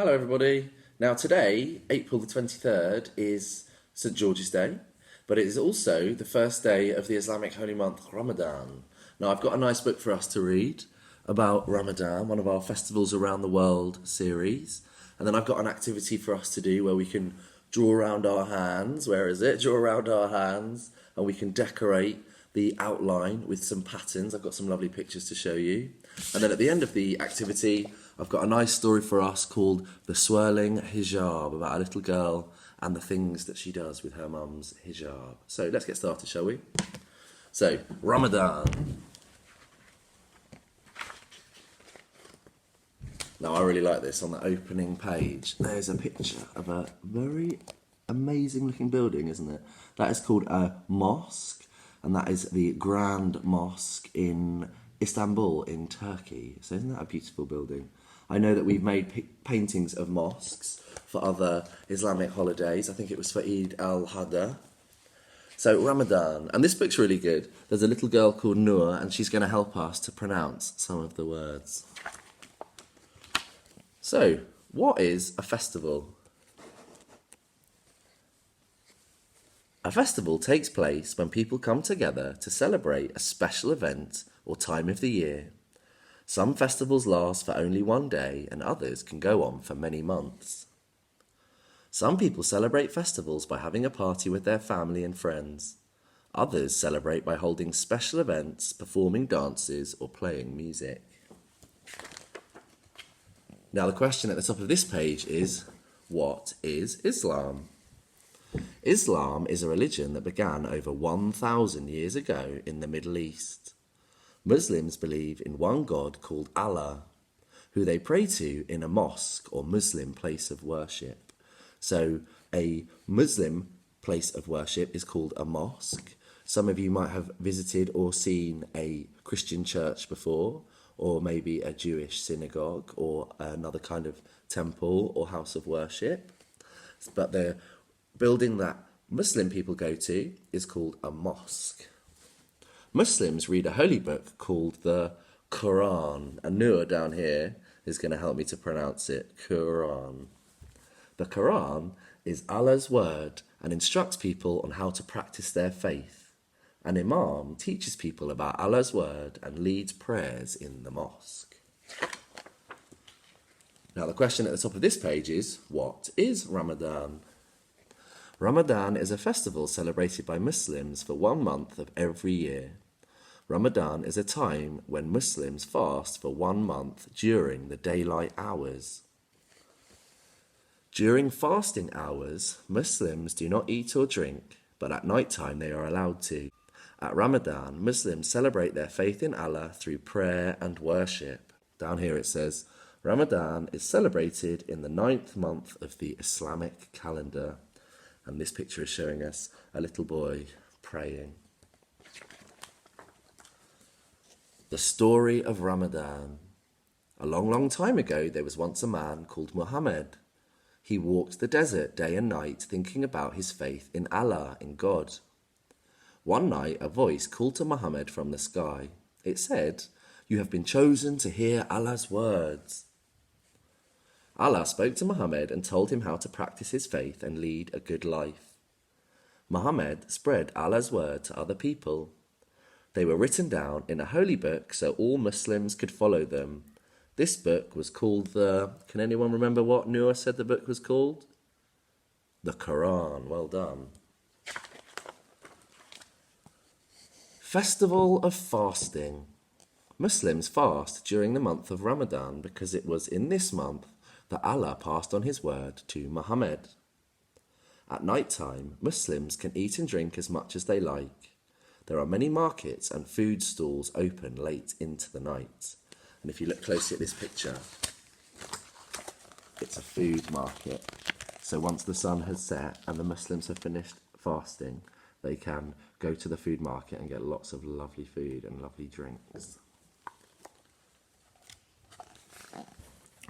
Hello, everybody. Now, today, April the 23rd, is St. George's Day, but it is also the first day of the Islamic holy month, Ramadan. Now, I've got a nice book for us to read about Ramadan, one of our Festivals Around the World series. And then I've got an activity for us to do where we can draw around our hands. Where is it? Draw around our hands, and we can decorate the outline with some patterns. I've got some lovely pictures to show you. And then at the end of the activity, I've got a nice story for us called The Swirling Hijab, about a little girl and the things that she does with her mum's hijab. So let's get started, shall we? So, Ramadan. Now, I really like this. On the opening page, there's a picture of a very amazing looking building, isn't it? That is called a mosque, and that is the Grand Mosque in Istanbul in Turkey. So isn't that a beautiful building? I know that we've made paintings of mosques for other Islamic holidays. I think it was for Eid al-Adha. So Ramadan, and this book's really good. There's a little girl called Noor, and she's going to help us to pronounce some of the words. So, what is a festival? A festival takes place when people come together to celebrate a special event or time of the year. Some festivals last for only one day, and others can go on for many months. Some people celebrate festivals by having a party with their family and friends. Others celebrate by holding special events, performing dances, or playing music. Now, the question at the top of this page is, what is Islam? Islam is a religion that began over 1,000 years ago in the Middle East. Muslims believe in one God called Allah, who they pray to in a mosque or Muslim place of worship. So a Muslim place of worship is called a mosque. Some of you might have visited or seen a Christian church before, or maybe a Jewish synagogue or another kind of temple or house of worship. But the building that Muslim people go to is called a mosque. Muslims read a holy book called the Quran, and Noor down here is going to help me to pronounce it, Quran. The Quran is Allah's word and instructs people on how to practice their faith. An imam teaches people about Allah's word and leads prayers in the mosque. Now, the question at the top of this page is, what is Ramadan? Ramadan is a festival celebrated by Muslims for 1 month of every year. Ramadan is a time when Muslims fast for 1 month during the daylight hours. During fasting hours, Muslims do not eat or drink, but at night time they are allowed to. At Ramadan, Muslims celebrate their faith in Allah through prayer and worship. Down here it says, Ramadan is celebrated in the 9th month of the Islamic calendar. And this picture is showing us a little boy praying. The story of Ramadan. A long, long time ago, there was once a man called Muhammad. He walked the desert day and night thinking about his faith in Allah, in God. One night, a voice called to Muhammad from the sky. It said, "You have been chosen to hear Allah's words." Allah spoke to Muhammad and told him how to practice his faith and lead a good life. Muhammad spread Allah's word to other people. They were written down in a holy book so all Muslims could follow them. This book was called Can anyone remember what Noor said the book was called? The Quran. Well done. Festival of Fasting. Muslims fast during the month of Ramadan because it was in this month that Allah passed on his word to Muhammad. At night time, Muslims can eat and drink as much as they like. There are many markets and food stalls open late into the night. And if you look closely at this picture, it's a food market. So once the sun has set and the Muslims have finished fasting, they can go to the food market and get lots of lovely food and lovely drinks.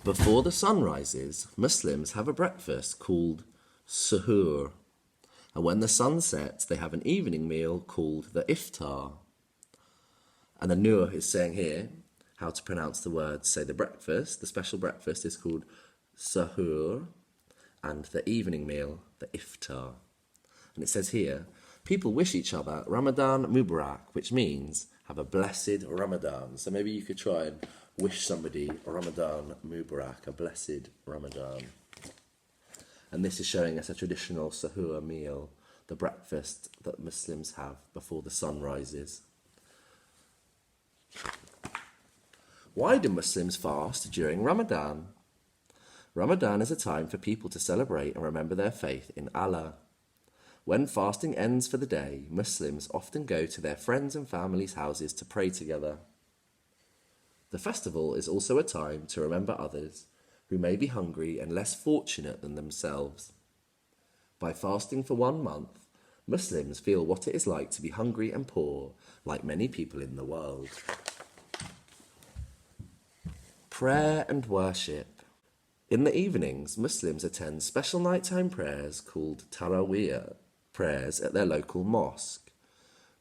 Before the sun rises, Muslims have a breakfast called suhoor. And when the sun sets, they have an evening meal called the iftar. And the Noor is saying here how to pronounce the words. So the breakfast, the special breakfast, is called sahur, and the evening meal, the iftar. And it says here, people wish each other Ramadan Mubarak, which means have a blessed Ramadan. So maybe you could try and wish somebody Ramadan Mubarak, a blessed Ramadan. And this is showing us a traditional sahur meal, the breakfast that Muslims have before the sun rises. Why do Muslims fast during Ramadan? Ramadan is a time for people to celebrate and remember their faith in Allah. When fasting ends for the day, Muslims often go to their friends' and families' houses to pray together. The festival is also a time to remember others who may be hungry and less fortunate than themselves. By fasting for 1 month, Muslims feel what it is like to be hungry and poor, like many people in the world. Prayer and worship. In the evenings, Muslims attend special nighttime prayers called Taraweeh prayers at their local mosque.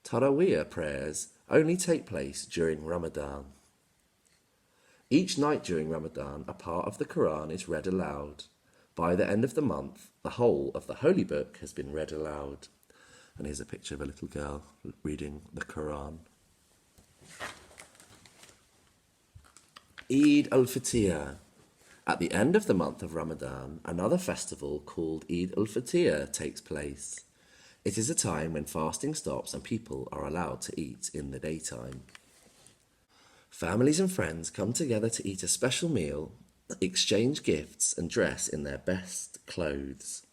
Taraweeh prayers only take place during Ramadan. Each night during Ramadan, a part of the Quran is read aloud. By the end of the month, the whole of the Holy Book has been read aloud. And here's a picture of a little girl reading the Quran. Eid al-Fitr. At the end of the month of Ramadan, another festival called Eid al-Fitr takes place. It is a time when fasting stops and people are allowed to eat in the daytime. Families and friends come together to eat a special meal, exchange gifts and dress in their best clothes.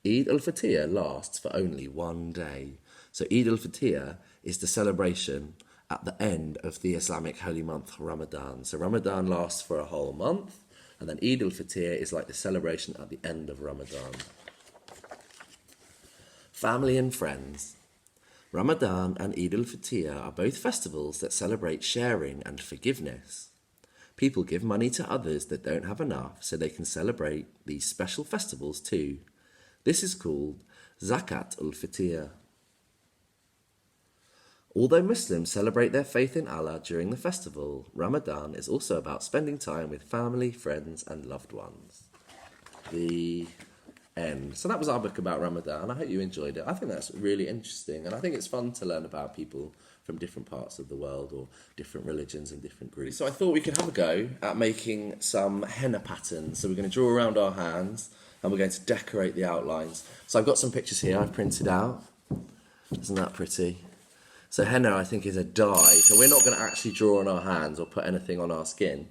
Eid al-Fitr lasts for only 1 day. So Eid al-Fitr is the celebration at the end of the Islamic holy month Ramadan. So Ramadan lasts for a whole month, and then Eid al-Fitr is like the celebration at the end of Ramadan. Family and friends. Ramadan and Eid al-Fitr are both festivals that celebrate sharing and forgiveness. People give money to others that don't have enough so they can celebrate these special festivals too. This is called Zakat al-Fitr. Although Muslims celebrate their faith in Allah during the festival, Ramadan is also about spending time with family, friends and loved ones. The end. So that was our book about Ramadan. I hope you enjoyed it. I think that's really interesting, and I think it's fun to learn about people from different parts of the world or different religions and different groups. So I thought we could have a go at making some henna patterns. So we're going to draw around our hands and we're going to decorate the outlines. So I've got some pictures here I've printed out. Isn't that pretty? So henna, I think, is a dye. So we're not going to actually draw on our hands or put anything on our skin.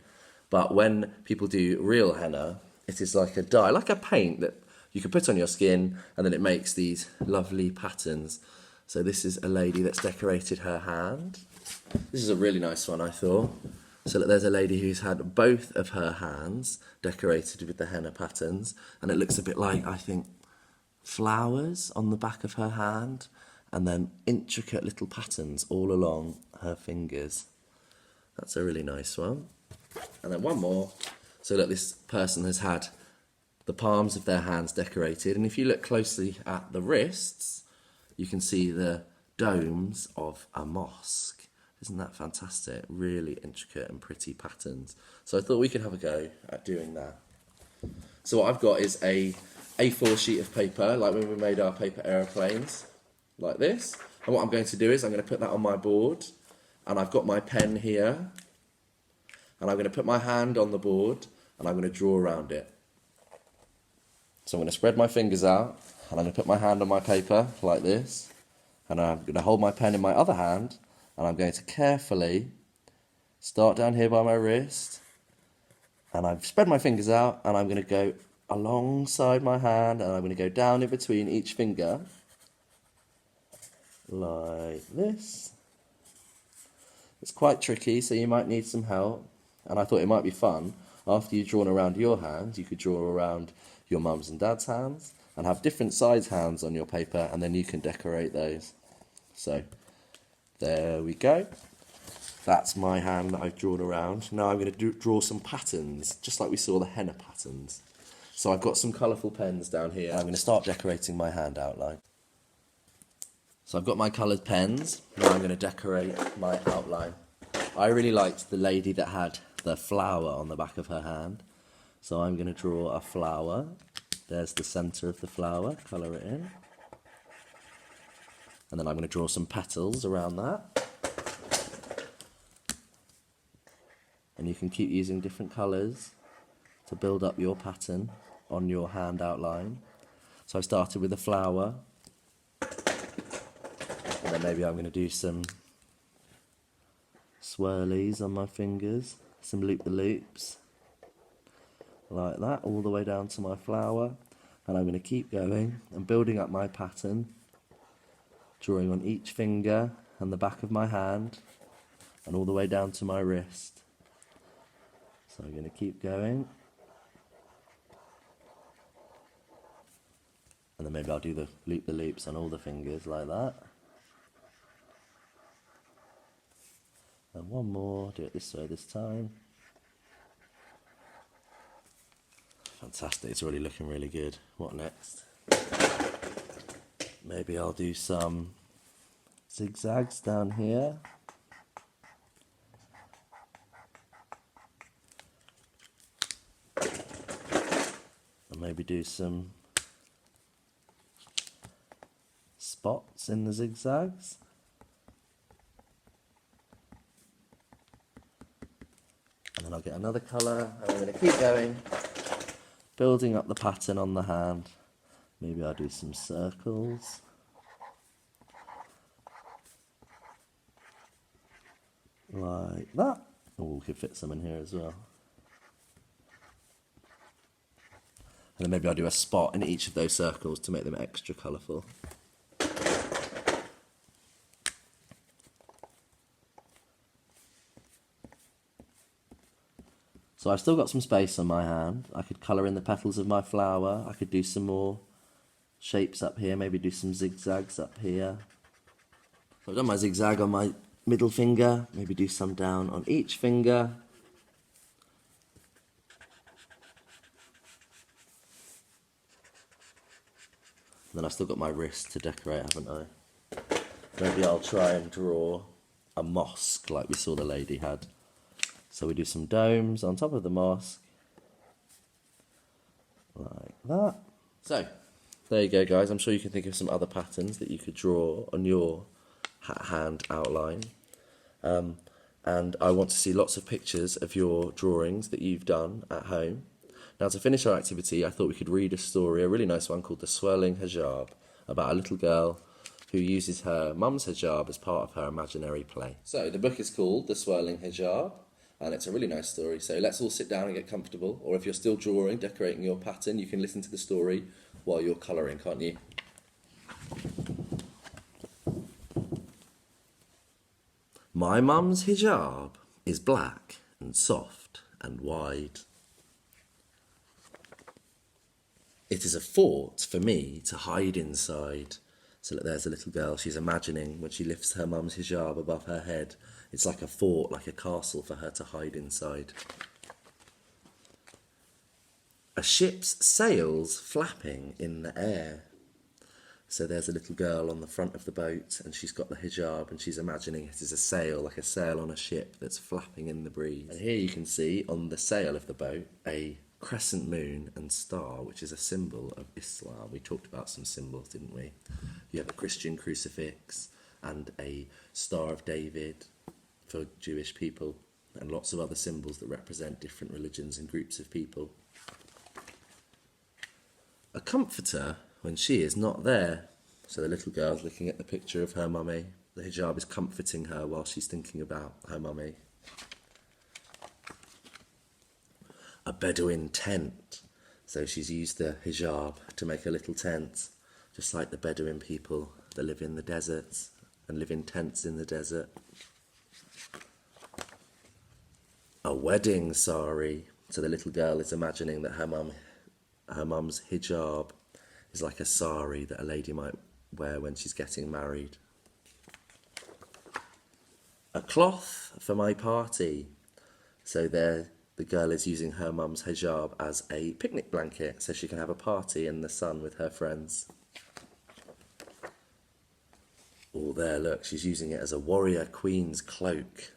But when people do real henna, it is like a dye, like a paint that you can put on your skin, and then it makes these lovely patterns. So this is a lady that's decorated her hand. This is a really nice one, I thought. So look, there's a lady who's had both of her hands decorated with the henna patterns, and it looks a bit like, I think, flowers on the back of her hand, and then intricate little patterns all along her fingers. That's a really nice one. And then one more. So look, this person has had the palms of their hands decorated, and if you look closely at the wrists, you can see the domes of a mosque. Isn't that fantastic? Really intricate and pretty patterns. So I thought we could have a go at doing that. So what I've got is a A4 sheet of paper, like when we made our paper aeroplanes, like this. And what I'm going to do is I'm going to put that on my board, and I've got my pen here, and I'm going to put my hand on the board, and I'm going to draw around it. So I'm going to spread my fingers out, and I'm going to put my hand on my paper like this, and I'm going to hold my pen in my other hand, and I'm going to carefully start down here by my wrist, and I've spread my fingers out, and I'm going to go alongside my hand, and I'm going to go down in between each finger like this. It's quite tricky, so you might need some help, and I thought it might be fun. After you've drawn around your hand, you could draw around your mum's and dad's hands and have different size hands on your paper, and then you can decorate those. So there we go. That's my hand that I've drawn around. Now I'm going to draw some patterns, just like we saw the henna patterns. So I've got some colourful pens down here. I'm going to start decorating my hand outline. So I've got my coloured pens. Now I'm going to decorate my outline. I really liked the lady that had the flower on the back of her hand. So I'm going to draw a flower. There's the centre of the flower, colour it in. And then I'm going to draw some petals around that. And you can keep using different colours to build up your pattern on your hand outline. So I started with a flower. And then maybe I'm going to do some swirlies on my fingers, some loop-the-loops, like that, all the way down to my flower. And I'm going to keep going and building up my pattern, drawing on each finger and the back of my hand, and all the way down to my wrist. So I'm going to keep going. And then maybe I'll do the loop-the-loops on all the fingers like that. And one more, do it this way this time. Fantastic, it's already looking really good. What next? Maybe I'll do some zigzags down here. And maybe do some spots in the zigzags. And then I'll get another colour, and I'm going to keep going, building up the pattern on the hand. Maybe I'll do some circles. Like that. Oh, we could fit some in here as well. And then maybe I'll do a spot in each of those circles to make them extra colourful. So I've still got some space on my hand. I could colour in the petals of my flower. I could do some more shapes up here, maybe do some zigzags up here. So I've done my zigzag on my middle finger, maybe do some down on each finger. And then I've still got my wrist to decorate, haven't I? Maybe I'll try and draw a mosque like we saw the lady had. So we do some domes on top of the mosque, like that. So, there you go guys, I'm sure you can think of some other patterns that you could draw on your hand outline. And I want to see lots of pictures of your drawings that you've done at home. Now to finish our activity, I thought we could read a story, a really nice one called The Swirling Hijab, about a little girl who uses her mum's hijab as part of her imaginary play. So the book is called The Swirling Hijab, and it's a really nice story. So let's all sit down and get comfortable, or if you're still drawing, decorating your pattern, you can listen to the story while you're colouring, can't you? My mum's hijab is black and soft and wide. It is a fort for me to hide inside. So look, there's a little girl, she's imagining when she lifts her mum's hijab above her head. It's like a fort, like a castle for her to hide inside. A ship's sails flapping in the air. So there's a little girl on the front of the boat and she's got the hijab and she's imagining it is a sail, like a sail on a ship that's flapping in the breeze. And here you can see on the sail of the boat a crescent moon and star, which is a symbol of Islam. We talked about some symbols, didn't we? You have a Christian crucifix and a Star of David for Jewish people, and lots of other symbols that represent different religions and groups of people. A comforter when she is not there. So the little girl's looking at the picture of her mummy. The hijab is comforting her while she's thinking about her mummy. A Bedouin tent. So she's used the hijab to make a little tent, just like the Bedouin people that live in the deserts and live in tents in the desert. A wedding sari. So the little girl is imagining that her mum's hijab is like a sari that a lady might wear when she's getting married. A cloth for my party. So there, the girl is using her mum's hijab as a picnic blanket so she can have a party in the sun with her friends. Oh, there, look, she's using it as a warrior queen's cloak.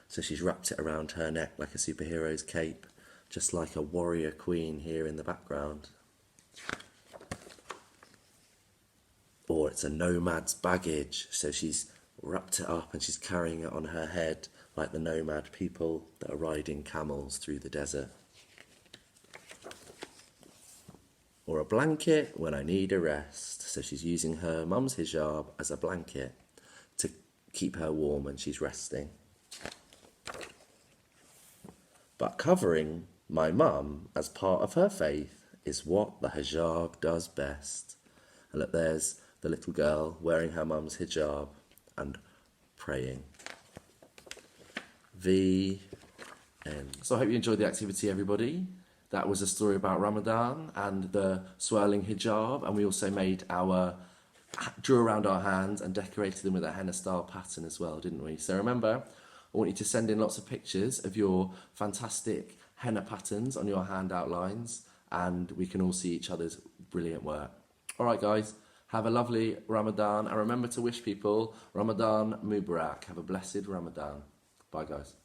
So she's wrapped it around her neck like a superhero's cape just like a warrior queen here in the background. Or it's a nomad's baggage, so she's wrapped it up and she's carrying it on her head like the nomad people that are riding camels through the desert. Or a blanket when I need a rest, so she's using her mum's hijab as a blanket to keep her warm when she's resting. But covering my mum as part of her faith is what the hijab does best. And look, there's the little girl wearing her mum's hijab and praying. The end. So I hope you enjoyed the activity, everybody. That was a story about Ramadan and the swirling hijab, and we also drew around our hands and decorated them with a henna style pattern as well, didn't we? So remember, I want you to send in lots of pictures of your fantastic henna patterns on your hand outlines, and we can all see each other's brilliant work. All right, guys, have a lovely Ramadan, and remember to wish people Ramadan Mubarak. Have a blessed Ramadan. Bye, guys.